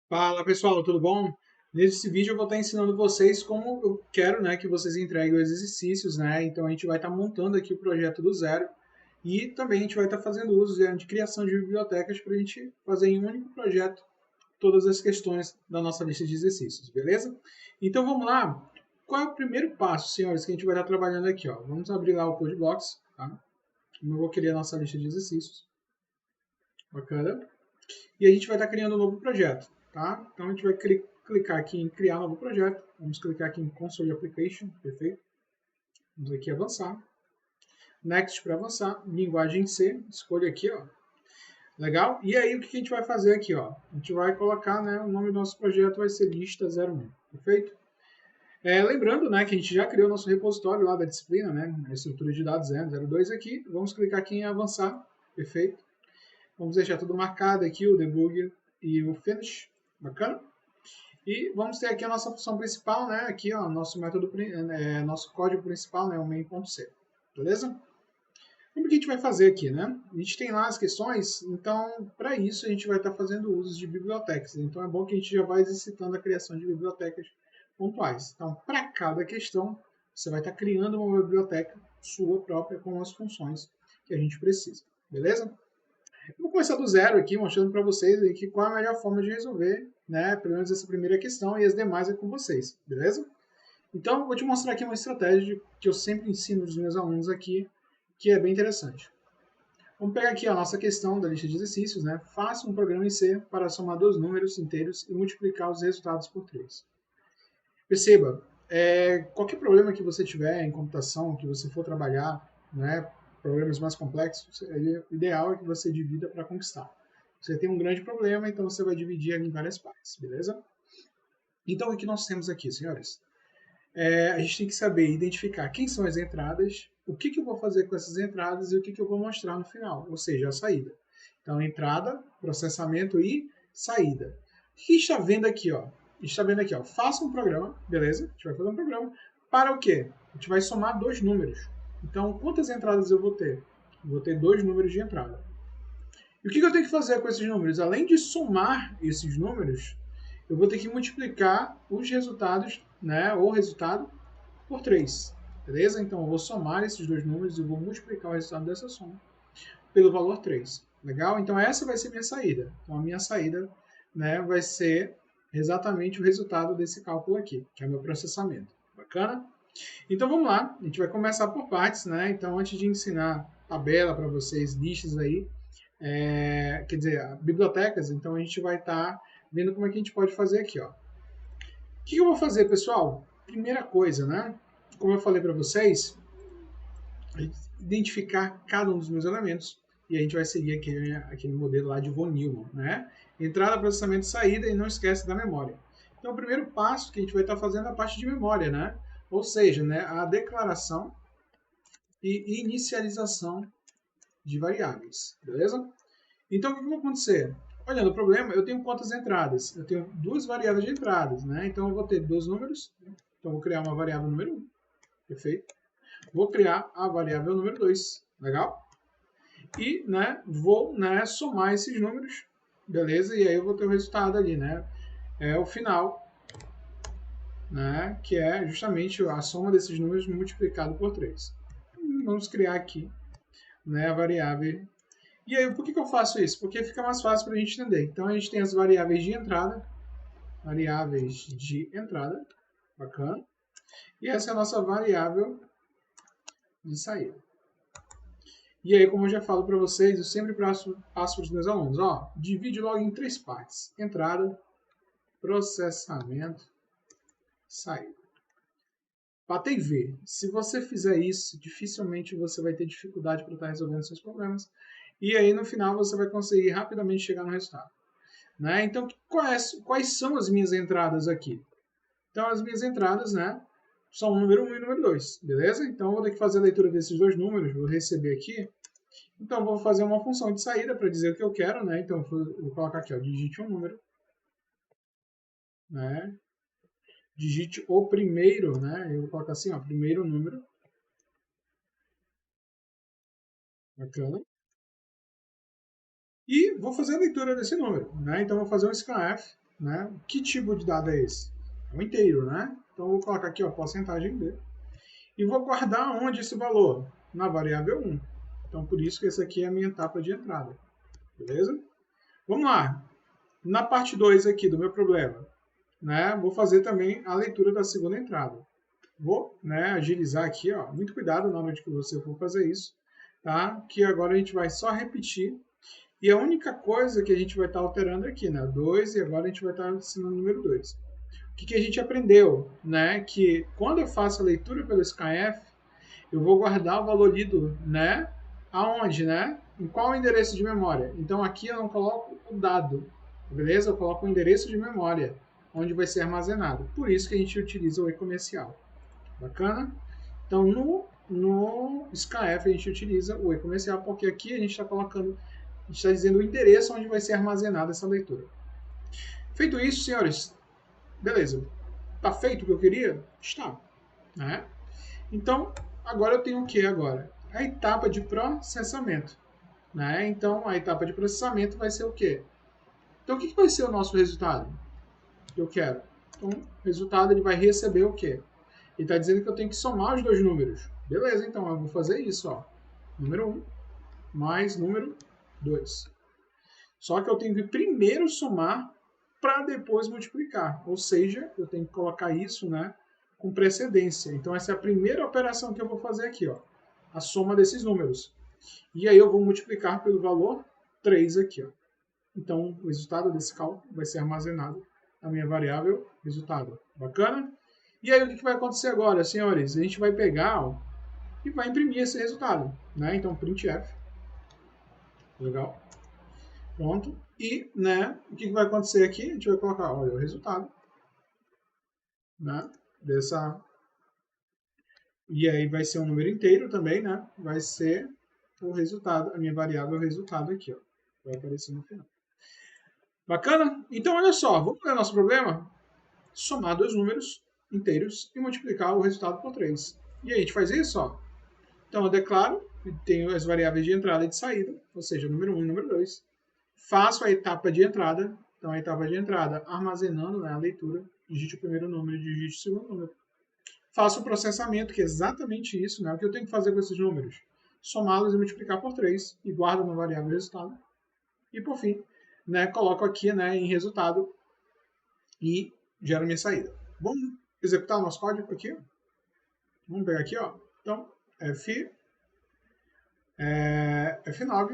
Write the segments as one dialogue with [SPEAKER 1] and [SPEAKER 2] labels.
[SPEAKER 1] Fala pessoal, tudo bom? Nesse vídeo eu vou estar ensinando vocês como eu quero, que vocês entreguem os exercícios, Então a gente vai estar montando aqui o projeto do zero e também a gente vai estar fazendo uso de criação de bibliotecas para a gente fazer em um único projeto todas as questões da nossa lista de exercícios, beleza? Então vamos lá. Qual é o primeiro passo, senhores, que a gente vai estar trabalhando aqui? Ó? Vamos abrir lá o Codebox, tá? Eu vou criar a nossa lista de exercícios. Bacana. E a gente vai estar criando um novo projeto, tá? Então a gente vai clicar aqui em criar novo projeto. Vamos clicar aqui em Console Application, perfeito? Vamos aqui avançar. Next para avançar. Linguagem C, escolha aqui, ó. Legal? E aí o que a gente vai fazer aqui, ó? A gente vai colocar, o nome do nosso projeto vai ser lista 01, perfeito? Lembrando, que a gente já criou nosso repositório lá da disciplina, a estrutura de dados 002 aqui. Vamos clicar aqui em avançar, perfeito? Vamos deixar tudo marcado aqui, o debug e o finish, bacana? E vamos ter aqui a nossa função principal, Aqui, ó, nosso método, nosso código principal, O main.c, beleza? Como que a gente vai fazer aqui, A gente tem lá as questões, então, para isso, a gente vai estar fazendo uso de bibliotecas. Então, é bom que a gente já vá exercitando a criação de bibliotecas pontuais. Então, para cada questão, você vai estar criando uma biblioteca sua própria com as funções que a gente precisa, beleza? Vou começar do zero aqui, mostrando para vocês aqui qual é a melhor forma de resolver, pelo menos essa primeira questão, e as demais é com vocês, beleza? Então, vou te mostrar aqui uma estratégia que eu sempre ensino os meus alunos aqui, que é bem interessante. Vamos pegar aqui a nossa questão da lista de exercícios, Faça um programa em C para somar dois números inteiros e multiplicar os resultados por 3. Perceba, qualquer problema que você tiver em computação, que você for trabalhar, problemas mais complexos, o ideal é que você divida para conquistar. Você tem um grande problema, então você vai dividir ele em várias partes, beleza? Então, o que nós temos aqui, senhores? A gente tem que saber identificar quem são as entradas, o que eu vou fazer com essas entradas e o que eu vou mostrar no final, ou seja, a saída. Então, entrada, processamento e saída. O que a gente está vendo aqui? Ó? A gente está vendo aqui, ó, faça um programa, beleza? A gente vai fazer um programa. Para o quê? A gente vai somar dois números. Então, quantas entradas eu vou ter? Eu vou ter dois números de entrada. E o que eu tenho que fazer com esses números? Além de somar esses números, eu vou ter que multiplicar os resultados, o resultado, por 3. Beleza? Então eu vou somar esses dois números e vou multiplicar o resultado dessa soma pelo valor 3. Legal? Então essa vai ser minha saída. Então a minha saída vai ser exatamente o resultado desse cálculo aqui, que é o meu processamento. Bacana? Então vamos lá, a gente vai começar por partes, Então antes de ensinar tabela para vocês, listas aí, quer dizer, bibliotecas, então a gente vai estar vendo como é que a gente pode fazer aqui, ó. O que eu vou fazer, pessoal? Primeira coisa, Como eu falei para vocês, identificar cada um dos meus elementos e a gente vai seguir aquele modelo lá de von Neumann, Entrada, processamento, saída e não esquece da memória. Então, o primeiro passo que a gente vai estar fazendo é a parte de memória, Ou seja, a declaração e inicialização de variáveis, beleza? Então, o que vai acontecer? Olhando o problema, eu tenho quantas entradas? Eu tenho duas variáveis de entradas, Então, eu vou ter dois números. Então, eu vou criar uma variável número 1, perfeito? Vou criar a variável número 2, legal? E, vou somar esses números, beleza? E aí eu vou ter o resultado ali, É o final, que é justamente a soma desses números multiplicado por 3. Vamos criar aqui, a variável. E aí, por que eu faço isso? Porque fica mais fácil para a gente entender. Então, a gente tem as variáveis de entrada, bacana. E essa é a nossa variável de saída. E aí, como eu já falo para vocês, eu sempre passo para os meus alunos, ó, divide logo em três partes: entrada, processamento, saída. Bata e vê. Se você fizer isso, dificilmente você vai ter dificuldade para estar resolvendo seus problemas. E aí, no final, você vai conseguir rapidamente chegar no resultado. Então, quais são as minhas entradas aqui? Então, as minhas entradas, são o número 1 e o número 2, beleza? Então, eu vou ter que fazer a leitura desses dois números, vou receber aqui. Então, eu vou fazer uma função de saída para dizer o que eu quero, Então, eu vou colocar aqui, ó, digite um número, Digite o primeiro, Eu vou colocar assim, ó, primeiro número. Bacana. E vou fazer a leitura desse número, Então, eu vou fazer um scanf né? Que tipo de dado é esse? É um inteiro, né? Então, eu vou colocar aqui, ó, porcentagem D. E vou guardar onde esse valor? Na variável 1. Então, por isso que essa aqui é a minha etapa de entrada. Beleza? Vamos lá. Na parte 2 aqui do meu problema, né, vou fazer também a leitura da segunda entrada. Vou, né, agilizar aqui, ó. Muito cuidado na hora de que você for fazer isso, tá? Que agora a gente vai só repetir. E a única coisa que a gente vai estar alterando aqui, né? 2, e agora a gente vai estar ensinando o número 2. O que a gente aprendeu, né? Que quando eu faço a leitura pelo scanf, eu vou guardar o valor lido, né? Aonde, né? Em qual endereço de memória? Então aqui eu não coloco o dado, beleza? Eu coloco o endereço de memória, onde vai ser armazenado. Por isso que a gente utiliza o e-comercial. Bacana? Então no scanf a gente utiliza o e-comercial, porque aqui a gente está colocando, a gente está dizendo o endereço onde vai ser armazenada essa leitura. Feito isso, senhores, beleza. Está feito o que eu queria? Está. Né? Então, agora eu tenho o que agora? A etapa de processamento. Né? Então, a etapa de processamento vai ser o quê? Então, o que vai ser o nosso resultado que eu quero? Então, o resultado ele vai receber o quê? Ele está dizendo que eu tenho que somar os dois números. Beleza, então eu vou fazer isso. Ó. Número 1 mais número 2. Só que eu tenho que primeiro somar para depois multiplicar. Ou seja, eu tenho que colocar isso, né, com precedência. Então, essa é a primeira operação que eu vou fazer aqui. Ó, a soma desses números. E aí eu vou multiplicar pelo valor 3 aqui. Ó. Então, o resultado desse cálculo vai ser armazenado na minha variável resultado. Bacana? E aí, o que vai acontecer agora, senhores? A gente vai pegar, ó, e vai imprimir esse resultado. Né? Então, printf. Legal. Pronto. E, né, o que vai acontecer aqui? A gente vai colocar, olha, o resultado, né, dessa... E aí vai ser um número inteiro também, né? Vai ser o resultado, a minha variável resultado aqui, ó. Vai aparecer no final. Bacana? Então, olha só, vamos ver o nosso problema? Somar dois números inteiros e multiplicar o resultado por 3. E aí a gente faz isso, ó. Então, eu declaro, tenho as variáveis de entrada e de saída, ou seja, número 1 e número 2. Faço a etapa de entrada. Então, a etapa de entrada, armazenando, né, a leitura. Digite o primeiro número, digite o segundo número. Faço o processamento, que é exatamente isso. Né? O que eu tenho que fazer com esses números? Somá-los e multiplicar por 3. E guardo na variável resultado. E, por fim, né, coloco aqui, né, em resultado e gero minha saída. Vamos executar o nosso código aqui? Vamos pegar aqui, ó. Então, F9,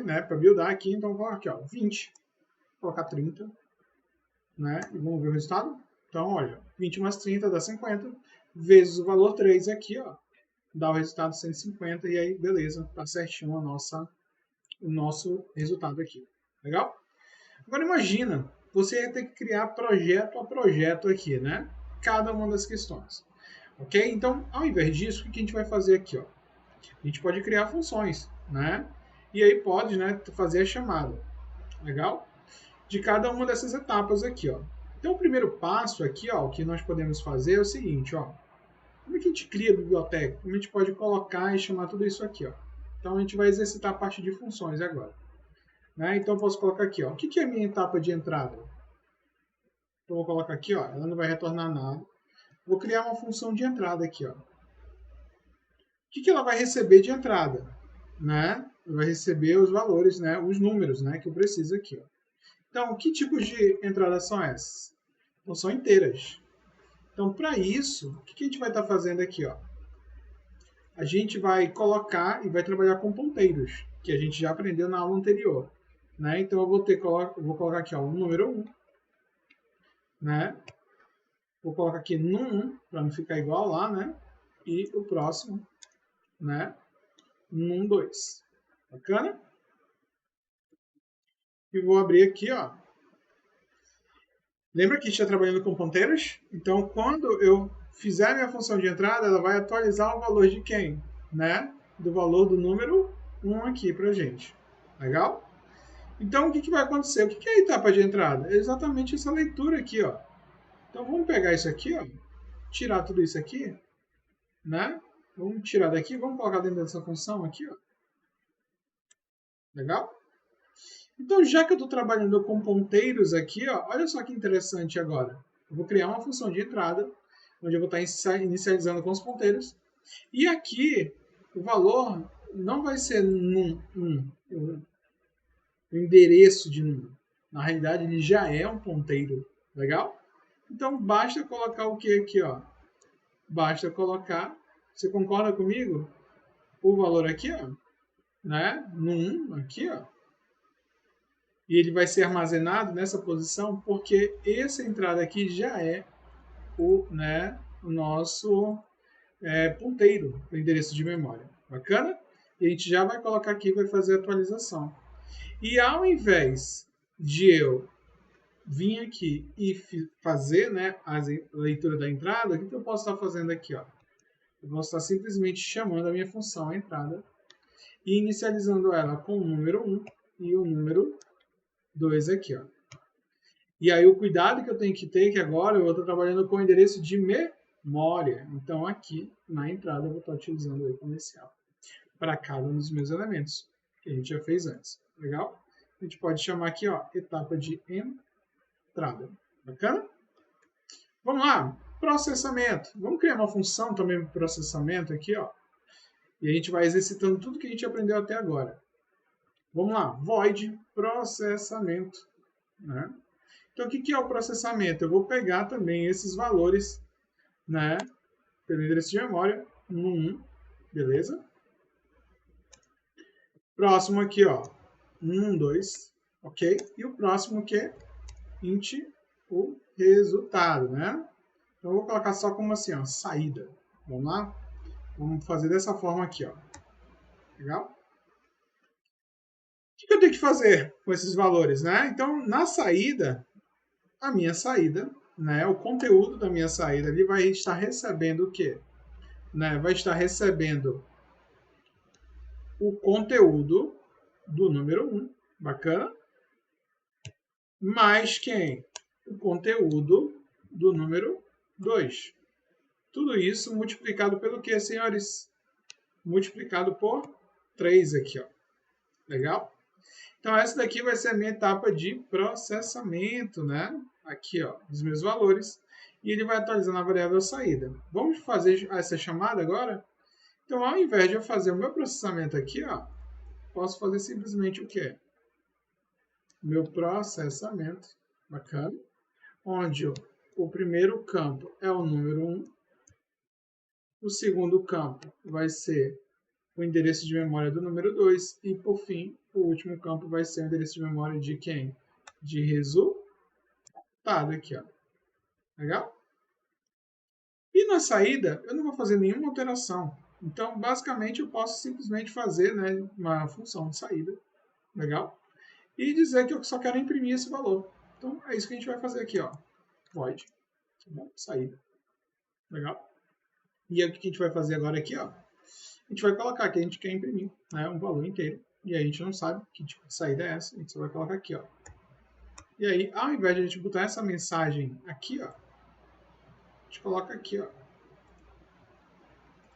[SPEAKER 1] né, para buildar aqui. Então, vou colocar aqui, ó, 20. Vou colocar 30. Né? E vamos ver o resultado? Então, olha, 20 mais 30 dá 50, vezes o valor 3 aqui, ó, dá o resultado 150, e aí, beleza, tá certinho o nosso resultado aqui. Legal? Agora imagina, você ia ter que criar projeto a projeto aqui, né? Cada uma das questões. Ok? Então, ao invés disso, o que a gente vai fazer aqui? Ó? A gente pode criar funções, né? E aí pode, né, fazer a chamada. Legal? De cada uma dessas etapas aqui, ó. Então, o primeiro passo aqui, ó, o que nós podemos fazer é o seguinte, ó. Como é que a gente cria a biblioteca? Como a gente pode colocar e chamar tudo isso aqui, ó. Então, a gente vai exercitar a parte de funções agora. Né? Então, eu posso colocar aqui, ó. O que é a minha etapa de entrada? Então, eu vou colocar aqui, ó. Ela não vai retornar nada. Vou criar uma função de entrada aqui, ó. O que ela vai receber de entrada? Né? Vai receber os valores, né? Os números, né? Que eu preciso aqui, ó. Então, que tipos de entradas são essas? Então, são inteiras. Então, para isso, o que a gente vai estar fazendo aqui? Ó? A gente vai colocar e vai trabalhar com ponteiros, que a gente já aprendeu na aula anterior. Né? Então, eu vou colocar aqui ó, o número 1. Né? Vou colocar aqui num1, para não ficar igual lá. Né? E o próximo, né? num2. Bacana? E vou abrir aqui, ó. Lembra que a gente está trabalhando com ponteiros? Então, quando eu fizer a minha função de entrada, ela vai atualizar o valor de quem? Né? Do valor do número 1 aqui para a gente. Legal? Então, o que vai acontecer? O que é a etapa de entrada? É exatamente essa leitura aqui. Ó. Então, vamos pegar isso aqui, ó, tirar tudo isso aqui. Né? Vamos tirar daqui, vamos colocar dentro dessa função aqui. Ó. Legal? Então, já que eu estou trabalhando com ponteiros aqui, ó, olha só que interessante agora. Eu vou criar uma função de entrada, onde eu vou estar inicializando com os ponteiros. E aqui, o valor não vai ser o endereço de número. Na realidade, ele já é um ponteiro. Legal? Então, basta colocar o que aqui, ó? Basta colocar, você concorda comigo? O valor aqui, ó, né? No 1, aqui, ó. E ele vai ser armazenado nessa posição porque essa entrada aqui já é o nosso ponteiro, o endereço de memória. Bacana? E a gente já vai colocar aqui e vai fazer a atualização. E ao invés de eu vir aqui e fazer, né, a leitura da entrada, o que eu posso estar fazendo aqui? Ó? Eu vou estar simplesmente chamando a minha função entrada e inicializando ela com o número 1 e o número 2 aqui. Ó. E aí o cuidado que eu tenho que ter é que agora eu estou trabalhando com o endereço de memória. Então aqui na entrada eu vou estar utilizando o comercial para cada um dos meus elementos que a gente já fez antes. Legal? A gente pode chamar aqui, ó, etapa de entrada. Bacana? Vamos lá, processamento. Vamos criar uma função também para processamento aqui, ó. E a gente vai exercitando tudo que a gente aprendeu até agora. Vamos lá, void processamento. Né? Então, o que é o processamento? Eu vou pegar também esses valores, né, pelo endereço de memória, no 1, beleza? Próximo aqui, ó, 1, 2, ok? E o próximo que é int o resultado, né? Então, eu vou colocar só como assim, ó, saída. Vamos lá? Vamos fazer dessa forma aqui, ó. Legal? O que eu tenho que fazer com esses valores, né? Então, na saída, a minha saída, né, o conteúdo da minha saída, ele vai estar recebendo o quê? Né? Vai estar recebendo o conteúdo do número 1, bacana? Mais quem? O conteúdo do número 2. Tudo isso multiplicado pelo quê, senhores? Multiplicado por 3 aqui, ó. Legal? Então, essa daqui vai ser a minha etapa de processamento, né? Aqui, ó, dos meus valores. E ele vai atualizando a variável saída. Vamos fazer essa chamada agora? Então, ao invés de eu fazer o meu processamento aqui, ó, posso fazer simplesmente o quê? Meu processamento, bacana, onde o primeiro campo é o número 1, o segundo campo vai ser o endereço de memória do número 2 e, por fim, o último campo vai ser o endereço de memória de quem? De resultado aqui, ó. Legal? E na saída, eu não vou fazer nenhuma alteração. Então, basicamente, eu posso simplesmente fazer, né, uma função de saída. Legal? E dizer que eu só quero imprimir esse valor. Então, é isso que a gente vai fazer aqui, ó. Void. Tá bom? Saída. Legal? E aí, o que a gente vai fazer agora aqui, ó? A gente vai colocar que a gente quer imprimir, né, um valor inteiro. E aí a gente não sabe que tipo de saída é essa. A gente só vai colocar aqui, ó. E aí, ao invés de a gente botar essa mensagem aqui, ó, a gente coloca aqui, ó.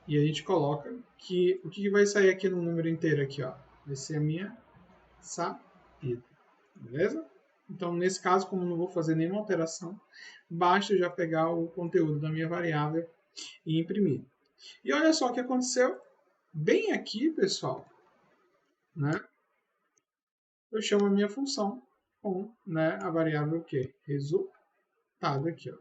[SPEAKER 1] E a gente coloca que o que vai sair aqui no número inteiro aqui, ó, vai ser a minha saída. Beleza? Então, nesse caso, como eu não vou fazer nenhuma alteração, basta eu já pegar o conteúdo da minha variável e imprimir. E olha só o que aconteceu. Bem aqui, pessoal, né? Eu chamo a minha função com, né, a variável que? Resultado aqui, ó.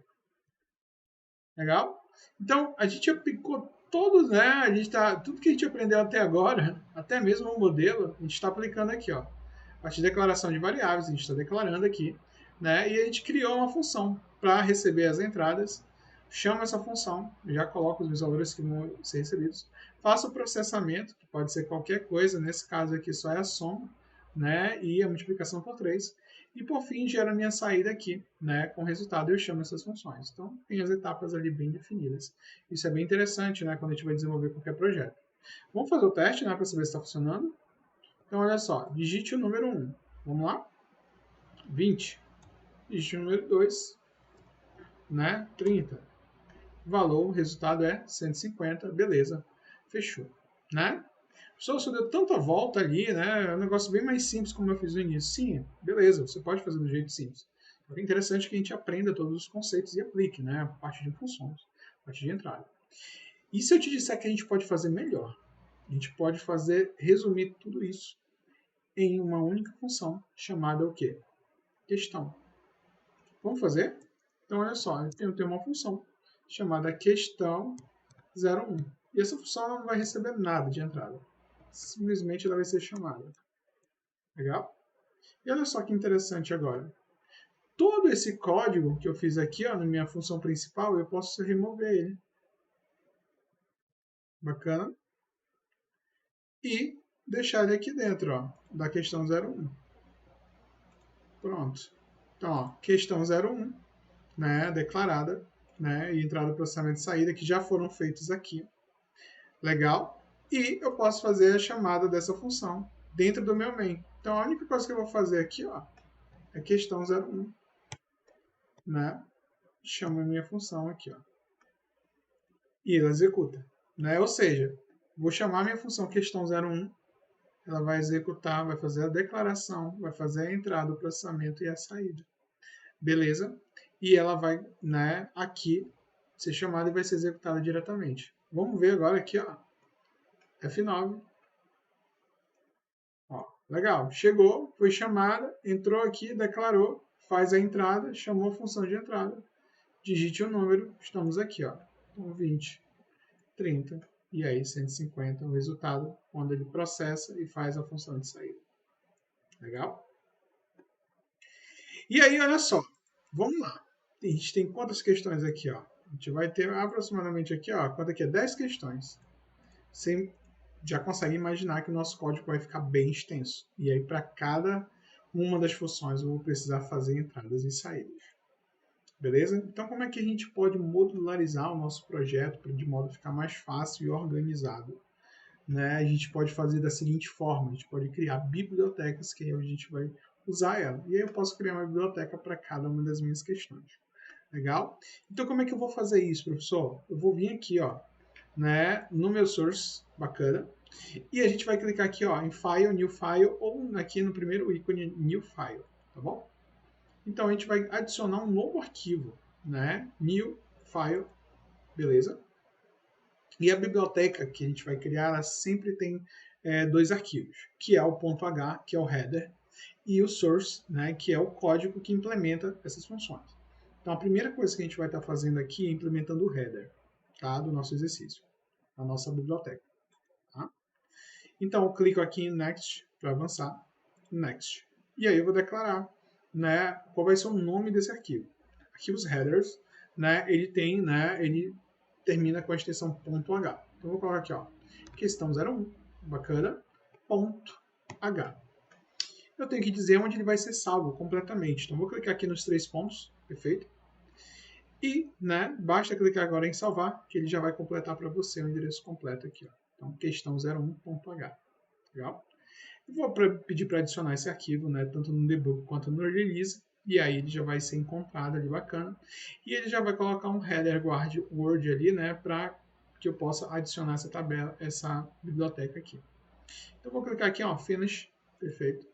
[SPEAKER 1] Legal? Então, a gente aplicou todos, né? A gente tudo que a gente aprendeu até agora, até mesmo o modelo, a gente está aplicando aqui, ó. A partir de declaração de variáveis, a gente está declarando aqui, né? E a gente criou uma função para receber as entradas. Chama essa função, já coloca os valores que vão ser recebidos. Faça o processamento, que pode ser qualquer coisa, nesse caso aqui só é a soma, né? E a multiplicação por 3. E por fim, gera a minha saída aqui, né? Com o resultado eu chamo essas funções. Então, tem as etapas ali bem definidas. Isso é bem interessante, né? Quando a gente vai desenvolver qualquer projeto. Vamos fazer o teste, né? Para saber se está funcionando. Então, olha só. Digite o número 1. Vamos lá? 20. Digite o número 2. Né? 30. Valor, o resultado é 150. Beleza. Fechou. Né? Professor, você deu tanta volta ali, né? É um negócio bem mais simples como eu fiz no início. Sim, beleza, você pode fazer do jeito simples. É interessante que a gente aprenda todos os conceitos e aplique, né? A parte de funções, a parte de entrada. E se eu te disser que a gente pode fazer melhor? A gente pode resumir tudo isso em uma única função, chamada o quê? Questão. Vamos fazer? Então, olha só, eu tenho uma função chamada questão 01. E essa função não vai receber nada de entrada. Simplesmente ela vai ser chamada. Legal? E olha só que interessante agora. Todo esse código que eu fiz aqui ó, na minha função principal, eu posso remover ele. Bacana? E deixar ele aqui dentro, ó, da questão 01. Pronto. Então, ó, questão 01, né, declarada, né, e entrada, processamento e saída, que já foram feitos aqui. Legal? E eu posso fazer a chamada dessa função dentro do meu main. Então, a única coisa que eu vou fazer aqui, ó, é questão 01, né? Chamo a minha função aqui, ó. E ela executa, né? Ou seja, vou chamar minha função questão 01, ela vai executar, vai fazer a declaração, vai fazer a entrada, o processamento e a saída. Beleza? E ela vai, né, aqui ser chamada e vai ser executada diretamente. Vamos ver agora aqui, ó. F9. Ó, legal. Chegou, foi chamada, entrou aqui, declarou, faz a entrada, chamou a função de entrada. Digite o número, estamos aqui, ó. Então, 20, 30 e aí 150 o resultado quando ele processa e faz a função de saída. Legal? E aí, olha só. Vamos lá. A gente tem quantas questões aqui, ó? A gente vai ter aproximadamente aqui, ó, quanto aqui é 10 questões. Você já consegue imaginar que o nosso código vai ficar bem extenso. E aí, para cada uma das funções, eu vou precisar fazer entradas e saídas. Beleza? Então, como é que a gente pode modularizar o nosso projeto de modo a ficar mais fácil e organizado? Né? A gente pode fazer da seguinte forma: a gente pode criar bibliotecas, que é onde a gente vai usar ela. E aí eu posso criar uma biblioteca para cada uma das minhas questões. Legal? Então, como é que eu vou fazer isso, professor? Eu vou vir aqui, ó, né, no meu source, bacana, e a gente vai clicar aqui, ó, em File, New File, ou aqui no primeiro ícone, New File, tá bom? Então, a gente vai adicionar um novo arquivo, né, New File, beleza? E a biblioteca que a gente vai criar, ela sempre tem dois arquivos, que é o .h, que é o header, e o source, né, que é o código que implementa essas funções. Então, a primeira coisa que a gente vai estar fazendo aqui é implementando o header, tá, do nosso exercício, a nossa biblioteca. Tá? Então, eu clico aqui em Next para avançar. Next. E aí eu vou declarar, né, qual vai ser o nome desse arquivo. Arquivos headers, né, ele termina com a extensão .h. Então, eu vou colocar aqui, ó, questão 01, bacana, .h. Eu tenho que dizer onde ele vai ser salvo completamente. Então, vou clicar aqui nos 3 pontos, perfeito? E, né, basta clicar agora em salvar, que ele já vai completar para você o endereço completo aqui, ó. Então, questão 01.h. Legal? Eu vou pedir para adicionar esse arquivo, né, tanto no debug quanto no release, e aí ele já vai ser encontrado ali bacana. E ele já vai colocar um header guard word ali, né, para que eu possa adicionar essa tabela, essa biblioteca aqui. Então, eu vou clicar aqui, ó, finish, perfeito.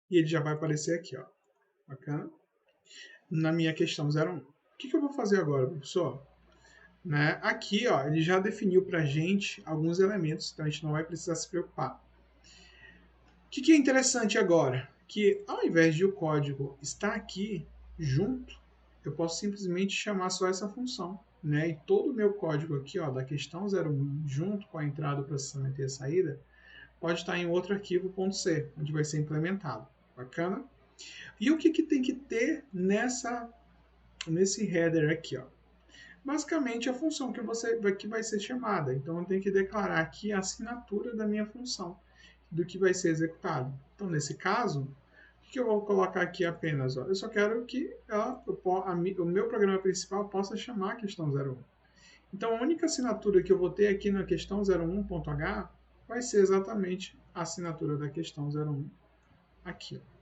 [SPEAKER 1] E ele já vai aparecer aqui, ó, bacana, na minha questão 01. O que eu vou fazer agora, professor? Né? Aqui, ó, ele já definiu para a gente alguns elementos, então a gente não vai precisar se preocupar. O que é interessante agora? Que ao invés de o código estar aqui junto, eu posso simplesmente chamar só essa função. Né? E todo o meu código aqui, ó, da questão 01, junto com a entrada, o processamento e a saída, pode estar em outro arquivo .c, onde vai ser implementado. Bacana? E o que tem que ter nesse header aqui? Ó? Basicamente, a função que vai ser chamada. Então, eu tenho que declarar aqui a assinatura da minha função, do que vai ser executado. Então, nesse caso, o que eu vou colocar aqui apenas? Ó? Eu só quero que o meu programa principal possa chamar a questão 01. Então, a única assinatura que eu vou ter aqui na questão 01.h vai ser exatamente a assinatura da questão 01 aqui. Ó.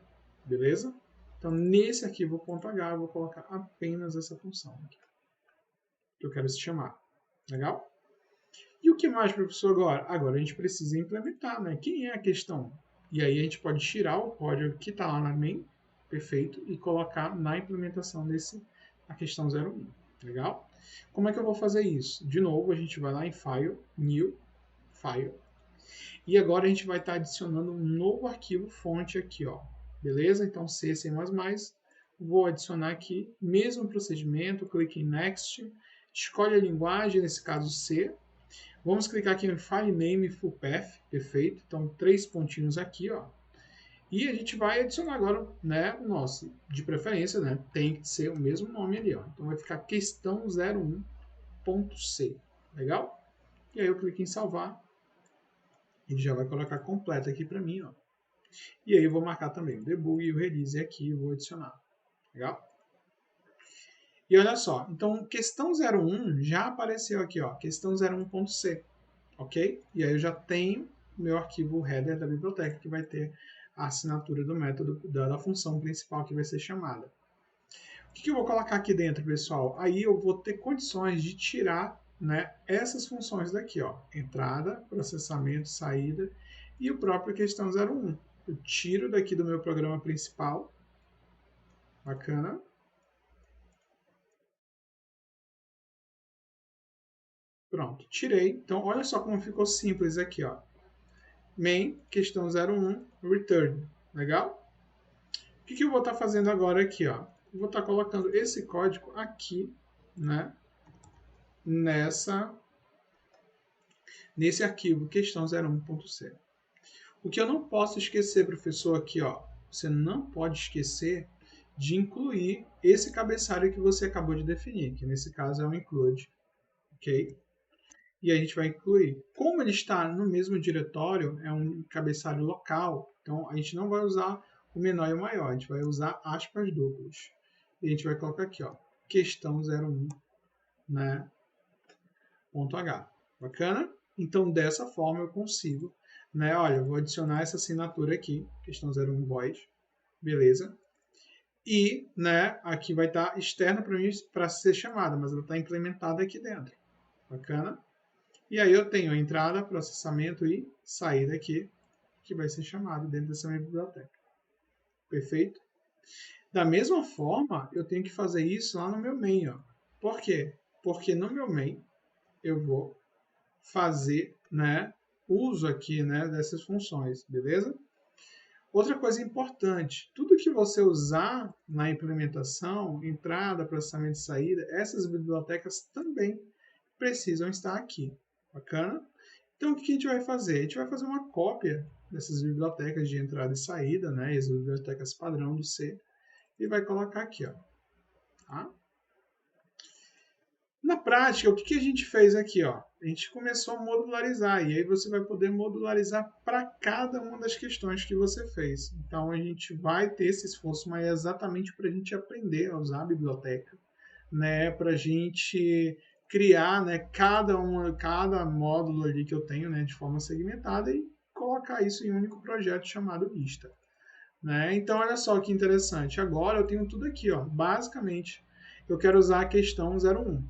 [SPEAKER 1] Beleza? Então, nesse arquivo .h, eu vou colocar apenas essa função aqui, que eu quero se chamar. Legal? E o que mais, professor, agora? Agora a gente precisa implementar, né? Quem é a questão? E aí a gente pode tirar o código que está lá na main, perfeito, e colocar na implementação a questão 01. Legal? Como é que eu vou fazer isso? De novo, a gente vai lá em File, New, File. E agora a gente vai estar adicionando um novo arquivo fonte aqui, ó. Beleza? Então, C++, vou adicionar aqui, mesmo procedimento, clique em Next, escolhe a linguagem, nesse caso C. Vamos clicar aqui em File Name Full Path, perfeito. Então, 3 pontinhos aqui, ó. E a gente vai adicionar agora, né, o nosso, de preferência, né, tem que ser o mesmo nome ali, ó. Então, vai ficar questão 01.c, legal? E aí eu clico em salvar, ele já vai colocar completo aqui para mim, ó. E aí eu vou marcar também o debug e o release aqui, eu vou adicionar, legal? E olha só, então questão 01 já apareceu aqui, ó, questão 01.c, ok? E aí eu já tenho meu arquivo header da biblioteca que vai ter a assinatura do método da função principal que vai ser chamada. O que eu vou colocar aqui dentro, pessoal? Aí eu vou ter condições de tirar, né, essas funções daqui, ó, entrada, processamento, saída e o próprio questão 01. Eu tiro daqui do meu programa principal, bacana. Pronto, tirei. Então, olha só como ficou simples aqui, ó. Main, questão 01, return. Legal? O que eu vou estar fazendo agora aqui, ó? Eu vou estar colocando esse código aqui, né? Nesse arquivo questão 01.c. O que eu não posso esquecer, professor, aqui, ó. Você não pode esquecer de incluir esse cabeçalho que você acabou de definir, que nesse caso é um include, ok? E a gente vai incluir. Como ele está no mesmo diretório, é um cabeçalho local, então a gente não vai usar o menor e o maior, a gente vai usar aspas duplas. E a gente vai colocar aqui, ó, questão 01, né, ponto H. Bacana? Então, dessa forma eu consigo, né, olha, eu vou adicionar essa assinatura aqui, questão 01 void, beleza? E, né, aqui vai estar externa para mim para ser chamada, mas ela está implementada aqui dentro. Bacana? E aí eu tenho a entrada, processamento e saída aqui, que vai ser chamado dentro dessa minha biblioteca. Perfeito? Da mesma forma, eu tenho que fazer isso lá no meu main. Ó. Por quê? Porque no meu main eu vou fazer, né, uso aqui, né, dessas funções, beleza? Outra coisa importante, tudo que você usar na implementação, entrada, processamento e saída, essas bibliotecas também precisam estar aqui. Bacana? Então, o que a gente vai fazer? A gente vai fazer uma cópia dessas bibliotecas de entrada e saída, né, as bibliotecas padrão do C, e vai colocar aqui. Ó, tá? Na prática, o que a gente fez aqui? Ó? A gente começou a modularizar, e aí você vai poder modularizar para cada uma das questões que você fez. Então, a gente vai ter esse esforço, mas é exatamente para a gente aprender a usar a biblioteca, né, para a gente criar, né, cada módulo ali que eu tenho, né, de forma segmentada e colocar isso em um único projeto chamado Vista. Né? Então, olha só que interessante. Agora eu tenho tudo aqui. Ó. Basicamente, eu quero usar a questão 01.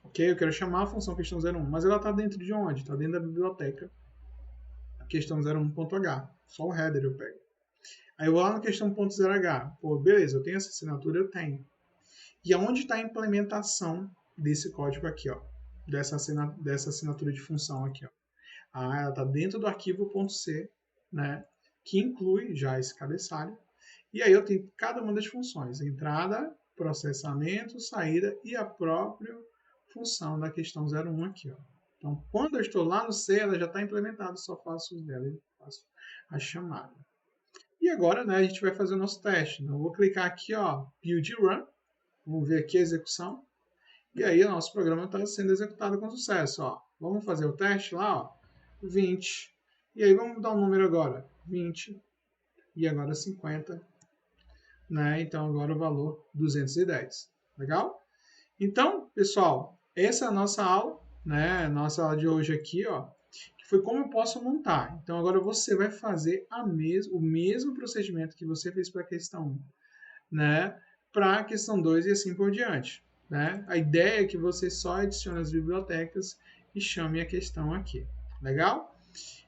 [SPEAKER 1] Okay? Eu quero chamar a função questão 01. Mas ela está dentro de onde? Está dentro da biblioteca questão 01.h. Só o header eu pego. Aí eu vou lá na questão .0h. Pô, beleza, eu tenho essa assinatura? Eu tenho. E aonde está a implementação desse código aqui, ó, dessa assinatura de função aqui, ó. Ah, ela está dentro do arquivo .c, né, que inclui já esse cabeçalho. E aí eu tenho cada uma das funções, entrada, processamento, saída e a própria função da questão 01 aqui, ó. Então, quando eu estou lá no C, ela já está implementada, só faço dela e faço a chamada. E agora, né, a gente vai fazer o nosso teste. Então, eu vou clicar aqui, ó, build run. Vamos ver aqui a execução. E aí o nosso programa está sendo executado com sucesso. Ó. Vamos fazer o teste lá, ó, 20. E aí vamos dar um número agora, 20. E agora 50. Né? Então agora o valor 210. Legal? Então, pessoal, essa é a nossa aula, né? Nossa aula de hoje aqui, ó, que foi como eu posso montar. Então agora você vai fazer o mesmo procedimento que você fez para a questão 1, né? Para a questão 2 e assim por diante. Né? A ideia é que você só adicione as bibliotecas e chame a questão aqui. Legal?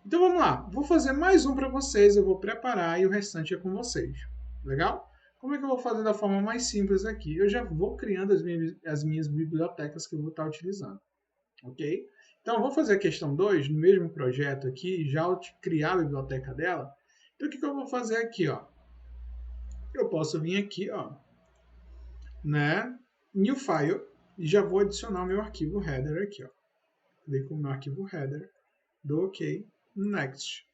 [SPEAKER 1] Então vamos lá. Vou fazer mais um para vocês, eu vou preparar e o restante é com vocês. Legal? Como é que eu vou fazer da forma mais simples aqui? Eu já vou criando as minhas bibliotecas que eu vou estar utilizando. Ok? Então, eu vou fazer a questão 2 no mesmo projeto aqui, já criar a biblioteca dela. Então, o que eu vou fazer aqui? Ó? Eu posso vir aqui, ó, né? New File, e já vou adicionar o meu arquivo header aqui. Ó. Clico no meu arquivo header, dou OK, Next.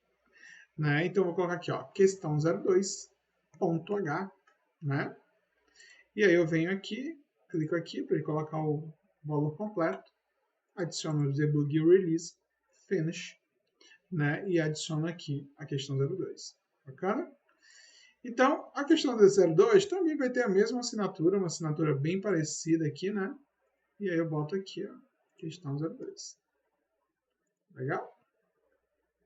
[SPEAKER 1] Né? Então, eu vou colocar aqui, ó, questão 02.h, né? E aí eu venho aqui, clico aqui para ele colocar o valor completo, adiciono o debug release, finish, né? E adiciono aqui a questão 02. Bacana? Então, a questão 02 também vai ter a mesma assinatura, uma assinatura bem parecida aqui, né? E aí eu boto aqui, ó, questão 02. Legal?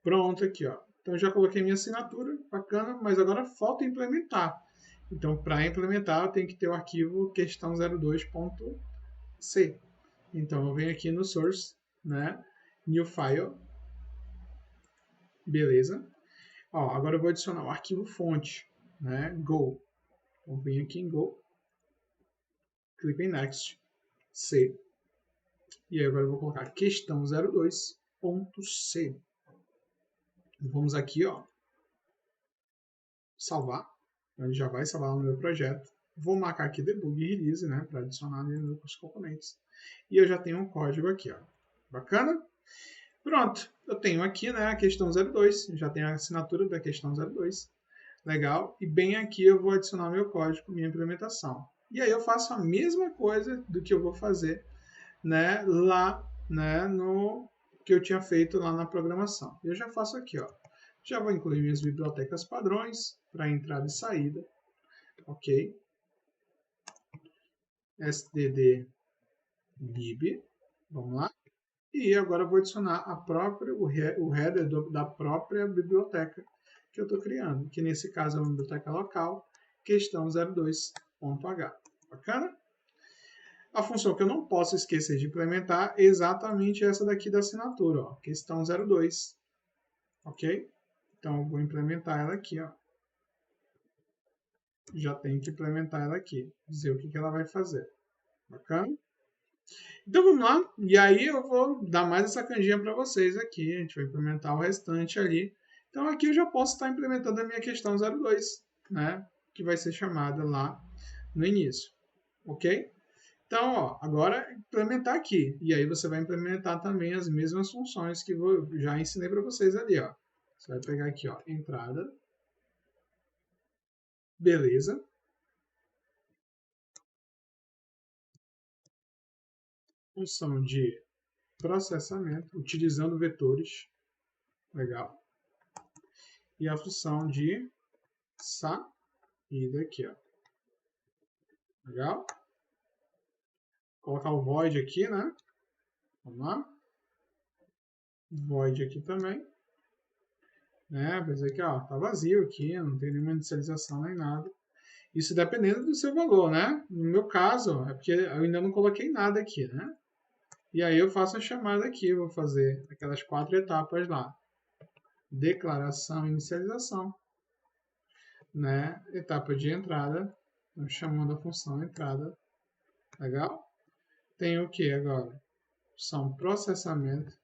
[SPEAKER 1] Pronto aqui, ó. Então eu já coloquei minha assinatura, bacana, mas agora falta implementar. Então, para implementar, eu tenho que ter o arquivo questão02.c. Então, eu venho aqui no source, né? New file. Beleza. Ó, agora eu vou adicionar o arquivo fonte, né? Go. Então, venho aqui em Go. Clico em Next. C. E aí agora eu vou colocar questão02.c. Vamos aqui, ó. Salvar. Então, ele já vai salvar no meu projeto. Vou marcar aqui debug e release, né, para adicionar os componentes. E eu já tenho um código aqui, ó. Bacana? Pronto, eu tenho aqui, né, a questão 02, já tenho a assinatura da questão 02. Legal? E bem aqui eu vou adicionar meu código, minha implementação. E aí eu faço a mesma coisa do que eu vou fazer, né, lá, né, no que eu tinha feito lá na programação. Eu já faço aqui, ó. Já vou incluir minhas bibliotecas padrões para entrada e saída. Ok? std lib. Vamos lá. E agora eu vou adicionar o header da própria biblioteca que eu estou criando, que nesse caso é uma biblioteca local, questão 02.h. Bacana? A função que eu não posso esquecer de implementar é exatamente essa daqui da assinatura, ó, questão 02. Ok? Então, eu vou implementar ela aqui. Ó. Já tenho que implementar ela aqui, dizer o que ela vai fazer. Bacana? Então vamos lá, e aí eu vou dar mais essa canjinha para vocês aqui, a gente vai implementar o restante ali. Então aqui eu já posso estar implementando a minha questão 02, né, que vai ser chamada lá no início, ok? Então, ó, agora implementar aqui, e aí você vai implementar também as mesmas funções que eu já ensinei para vocês ali, ó. Você vai pegar aqui, ó, entrada, beleza. Função de processamento, utilizando vetores, legal. E a função de saída aqui, ó. Legal? Colocar o void aqui, né? Vamos lá. Void aqui também. Né? Vai dizer que ó, tá vazio aqui, não tem nenhuma inicialização nem nada. Isso dependendo do seu valor, né? No meu caso, é porque eu ainda não coloquei nada aqui, né? E aí eu faço a chamada aqui, eu vou fazer aquelas 4 etapas lá. Declaração e inicialização. Né? Etapa de entrada, chamando a função entrada. Legal? Tem o que agora? São processamento.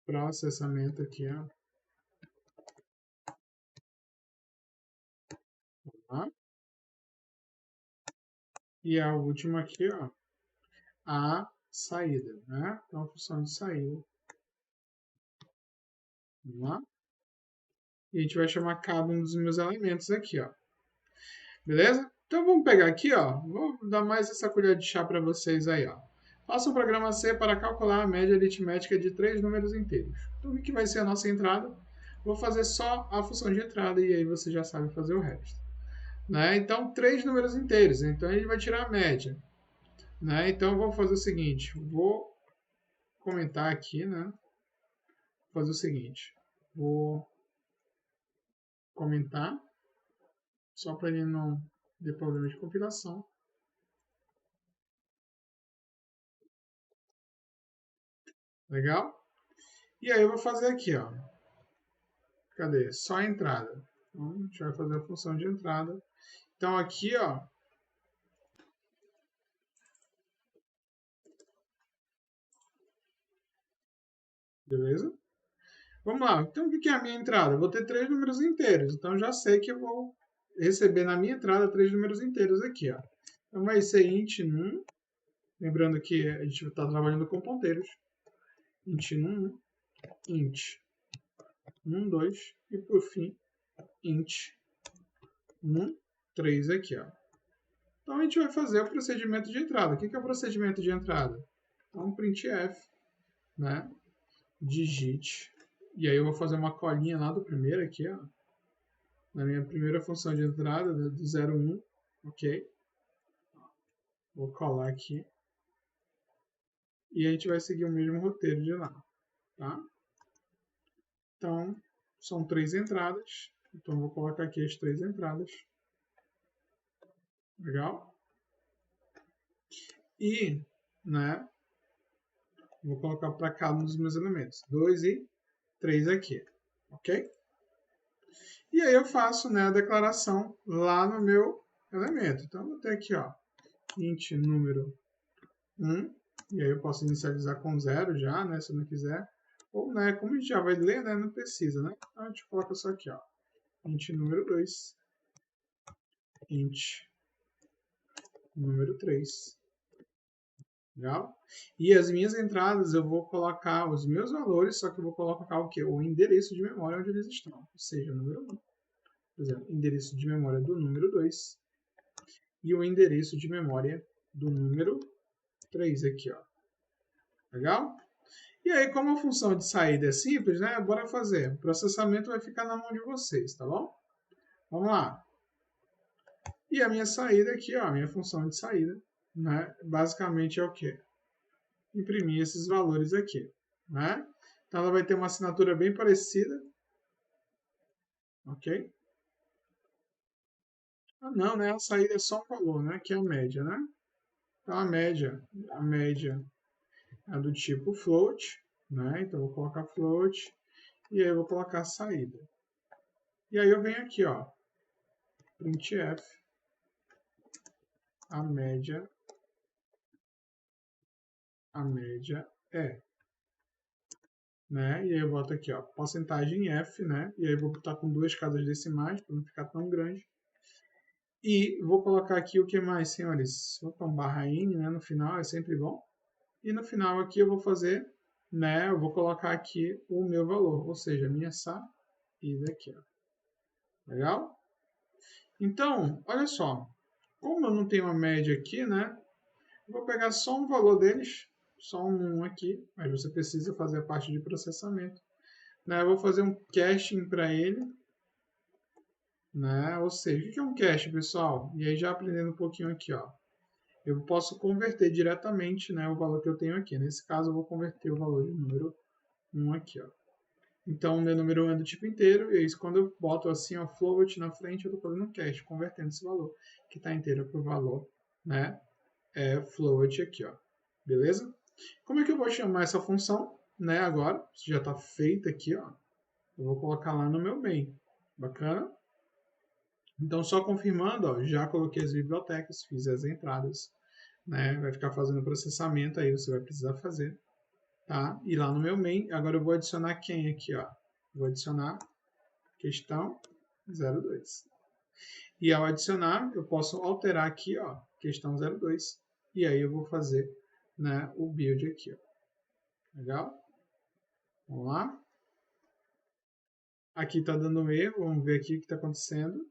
[SPEAKER 1] Processamento aqui, ó. Tá? E a última aqui, ó, a saída, né? Então, a função de saída. Vamos lá? E a gente vai chamar cada um dos meus elementos aqui, ó. Beleza? Então, vamos pegar aqui, ó. Vou dar mais essa colher de chá para vocês aí, ó. Faça um programa C para calcular a média aritmética de 3 números inteiros. Então, o que vai ser a nossa entrada? Vou fazer só a função de entrada e aí você já sabe fazer o resto. Né? Então, 3 números inteiros. Então, ele vai tirar a média. Né? Então, eu vou fazer o seguinte. Vou comentar aqui, né? Vou fazer o seguinte. Vou comentar. Só para ele não ter problema de compilação. Legal? E aí eu vou fazer aqui, ó. Cadê? Só a entrada. Então, a gente vai fazer a função de entrada. Então aqui, ó. Beleza? Vamos lá. Então o que é a minha entrada? Eu vou ter 3 números inteiros. Então já sei que eu vou receber na minha entrada 3 números inteiros aqui, ó. Então vai ser int num. Lembrando que a gente está trabalhando com ponteiros. Int num, int num 2 e por fim int num 3 aqui, ó. Então a gente vai fazer o procedimento de entrada. O que é o procedimento de entrada? Então printf, né? Digite. E aí eu vou fazer uma colinha lá do primeiro aqui, ó. Na minha primeira função de entrada, do 0, 1, ok? Vou colar aqui. E a gente vai seguir o mesmo roteiro de lá, tá? Então, são 3 entradas. Então, vou colocar aqui as 3 entradas. Legal? E, né, vou colocar para cada um dos meus elementos. 2 e 3 aqui, ok? E aí eu faço, né, a declaração lá no meu elemento. Então, eu vou ter aqui, ó, int número 1, e aí eu posso inicializar com 0 já, né, se eu não quiser. Ou, né, como a gente já vai ler, né, não precisa, né? Então, a gente coloca só aqui, ó, int número 2, int número 3. Legal? E as minhas entradas eu vou colocar os meus valores, só que eu vou colocar o quê? O endereço de memória onde eles estão. Ou seja, o número 1. Por exemplo, endereço de memória do número 2 e o endereço de memória do número 3 aqui, ó. Legal? E aí, como a função de saída é simples, né? Bora fazer. O processamento vai ficar na mão de vocês, tá bom? Vamos lá. E a minha saída aqui, ó, a minha função de saída, né? Basicamente é o quê? Imprimir esses valores aqui, né? Então ela vai ter uma assinatura bem parecida, ok? Ah, não, né? A saída é só um valor, né? Que é a média, né? Então a média é do tipo float, né? Então eu vou colocar float e aí eu vou colocar a saída. E aí eu venho aqui, ó, printf a média é, né? E aí eu boto aqui, ó, porcentagem f, né? E aí eu vou botar com 2 casas decimais para não ficar tão grande. E vou colocar aqui o que mais, senhores? Vou botar um barra n, né? No final é sempre bom. E no final aqui eu vou fazer, né? Eu vou colocar aqui o meu valor, ou seja, a minha saída aqui, ó. Legal? Então, olha só. Como eu não tenho uma média aqui, né? Eu vou pegar só um valor deles, só um aqui, mas você precisa fazer a parte de processamento. Né? Eu vou fazer um caching para ele, né? Ou seja, o que é um cache, pessoal? E aí já aprendendo um pouquinho aqui, ó. Eu posso converter diretamente, né, o valor que eu tenho aqui. Nesse caso, eu vou converter o valor de número 1 aqui, ó. Então, o meu número 1 é do tipo inteiro, e isso quando eu boto assim, ó, float na frente, eu estou fazendo um cache, convertendo esse valor que está inteiro para o valor, né, float aqui, ó. Beleza? Como é que eu vou chamar essa função, né, agora? Isso já está feito aqui, ó. Eu vou colocar lá no meu main. Bacana? Então, só confirmando, ó, já coloquei as bibliotecas, fiz as entradas, né? Vai ficar fazendo processamento aí, você vai precisar fazer, tá? E lá no meu main, agora eu vou adicionar quem aqui, ó? Vou adicionar questão 02. E ao adicionar, eu posso alterar aqui, ó, questão 02. E aí eu vou fazer, né, o build aqui, ó. Legal? Vamos lá. Aqui está dando um erro, vamos ver aqui o que está acontecendo.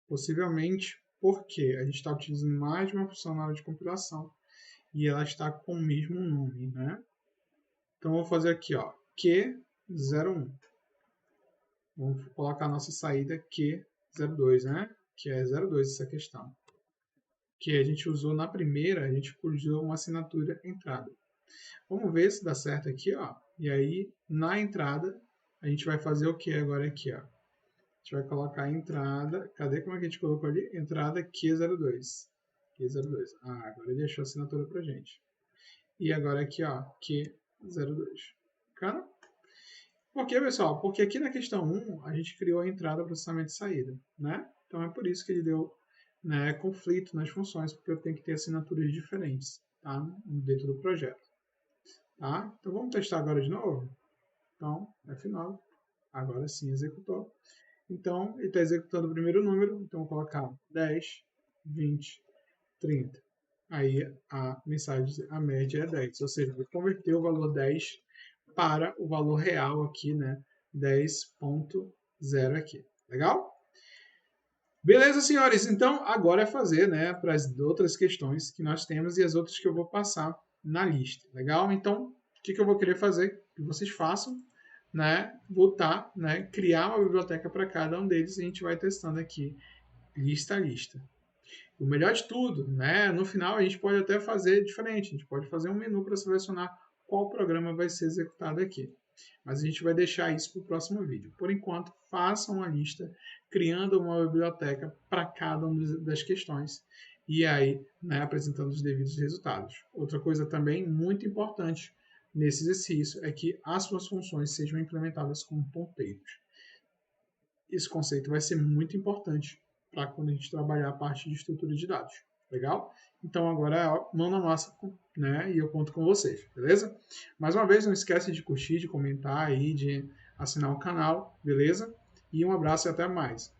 [SPEAKER 1] Possivelmente porque a gente está utilizando mais de uma função na hora de compilação e ela está com o mesmo nome, né? Então, vou fazer aqui, ó, Q01. Vamos colocar a nossa saída Q02, né? Que é 02 essa questão. Que a gente usou na primeira, a gente usou uma assinatura entrada. Vamos ver se dá certo aqui, ó. E aí, na entrada, a gente vai fazer o que agora aqui, ó? A gente vai colocar a entrada. Cadê como é que a gente colocou ali? Entrada Q02. Q02. Ah, agora ele achou a assinatura pra gente. e agora aqui, ó, Q02. Bacana? Por quê, pessoal? Porque aqui na questão 1, a gente criou a entrada, processamento e saída, né? Então é por isso que ele deu, né, conflito nas funções, porque eu tenho que ter assinaturas diferentes, tá? Dentro do projeto, tá? Então vamos testar agora de novo? Então, F9, agora sim executou. Então, ele está executando o primeiro número, então vou colocar 10, 20, 30. Aí a mensagem, a média é 10, ou seja, vou converter o valor 10 para o valor real aqui, né? 10.0 aqui. Legal? Beleza, senhores? Então, agora é fazer, né, para as outras questões que nós temos e as outras que eu vou passar na lista. Legal? Então, o que eu vou querer fazer? Que vocês façam, né? Botar, né? Criar uma biblioteca para cada um deles e a gente vai testando aqui, lista a lista. O melhor de tudo, né? No final a gente pode até fazer diferente. A gente pode fazer um menu para selecionar qual programa vai ser executado aqui. Mas a gente vai deixar isso para o próximo vídeo. Por enquanto, façam uma lista, criando uma biblioteca para cada uma das questões e aí, né, apresentando os devidos resultados. Outra coisa também muito importante nesse exercício é que as suas funções sejam implementadas com ponteiros. Esse conceito vai ser muito importante para quando a gente trabalhar a parte de estrutura de dados. Legal? Então agora é mão na massa, né? E eu conto com vocês, beleza? Mais uma vez, não esquece de curtir, de comentar aí, de assinar o canal, beleza? E um abraço e até mais.